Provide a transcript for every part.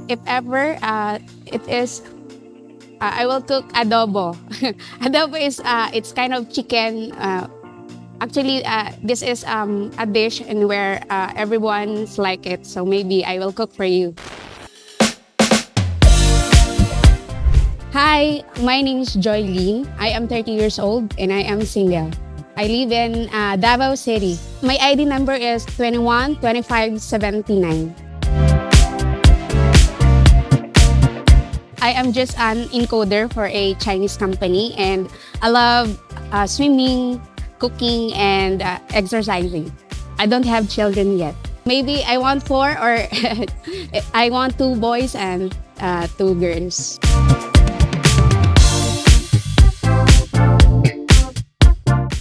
If ever, it is, I will cook adobo. Adobo is, it's kind of chicken. Actually, this is a dish and where everyone's like it. So maybe I will cook for you. Hi, my name is Joylyn. I am 30 years old and I am single. I live in Davao City. My ID number is 212579. I am just an encoder for a Chinese company and I love swimming, cooking, and exercising. I don't have children yet. Maybe I want four or I want two boys and two girls.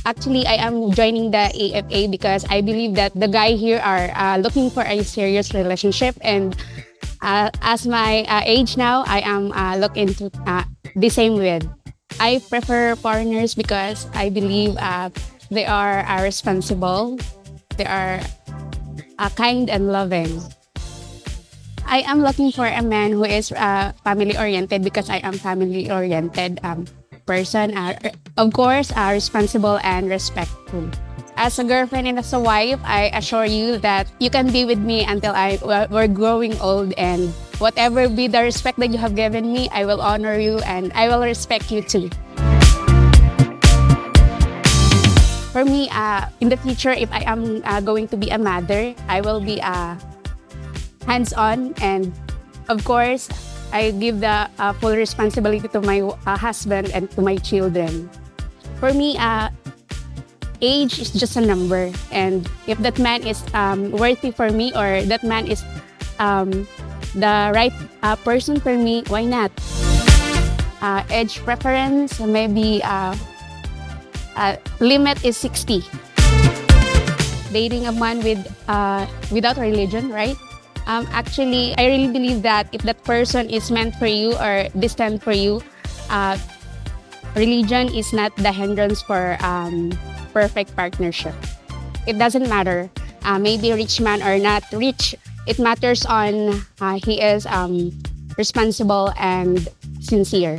Actually, I am joining the AFA because I believe that the guy here are looking for a serious relationship, and as my age now, I am looking to the same with. I prefer foreigners because I believe they are responsible, they are kind and loving. I am looking for a man who is family-oriented because I am family-oriented person. Of course, responsible and respectful. As a girlfriend and as a wife, I assure you that you can be with me until we're growing old, and whatever be the respect that you have given me, I will honor you and I will respect you too. For me, in the future, if I am going to be a mother, I will be hands-on, and of course, I give the full responsibility to my husband and to my children. For me, age is just a number, and if that man is worthy for me or that man is the right person for me, why not? Age preference, maybe limit is 60. Dating a man without religion, right? Actually, I really believe that if that person is meant for you or destined for you, religion is not the hindrance for perfect partnership. It doesn't matter, maybe rich man or not rich. It matters on he is responsible and sincere.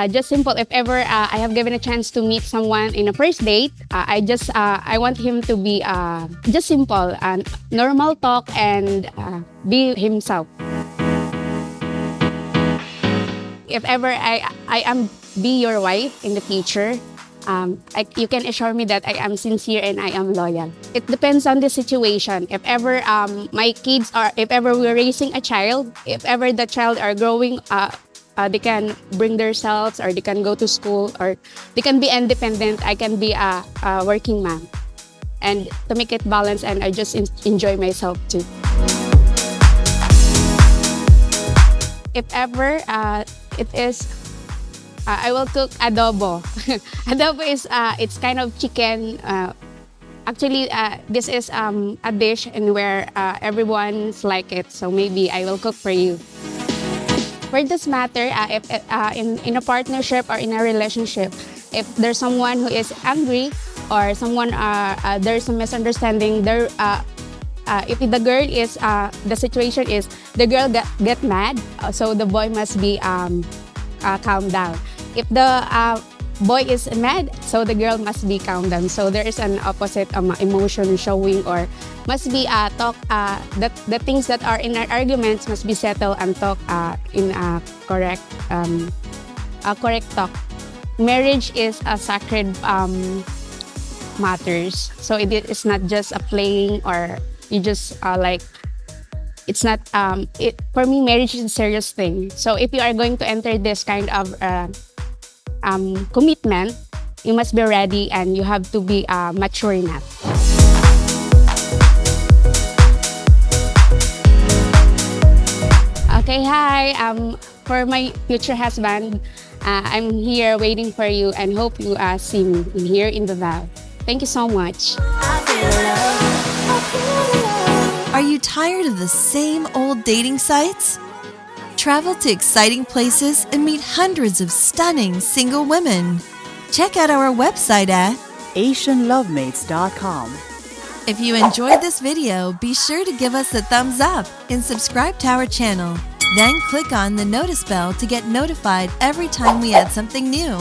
Just simple. If ever I have given a chance to meet someone in a first date, I want him to be just simple and normal talk and be himself. If ever I am be your wife in the future, you can assure me that I am sincere and I am loyal. It depends on the situation. If ever if ever we're raising a child, if ever the child are growing, they can bring themselves or they can go to school or they can be independent. I can be a working man. And to make it balanced, and I just enjoy myself too. If ever it is, I will cook adobo. Adobo is, it's kind of chicken. Actually, this is a dish and where everyone's like it. So maybe I will cook for you. For this matter, if in a partnership or in a relationship, if there's someone who is angry or someone there's a misunderstanding, if the girl is the situation is the girl get mad, so the boy must be calm down. If the boy is mad, so the girl must be calm down. So there is an opposite emotion showing, or must be talk. The things that are in our arguments must be settled and talk in a correct talk. Marriage is a sacred matters. So it is not just a playing or you just like. It's not. For me, marriage is a serious thing. So if you are going to enter this kind of commitment, you must be ready and you have to be mature enough. Okay, hi. For my future husband, I'm here waiting for you and hope you see me here in Davao. Thank you so much. Are you tired of the same old dating sites? Travel to exciting places and meet hundreds of stunning single women. Check out our website at AsianLovemates.com. If you enjoyed this video, be sure to give us a thumbs up and subscribe to our channel. Then click on the notice bell to get notified every time we add something new.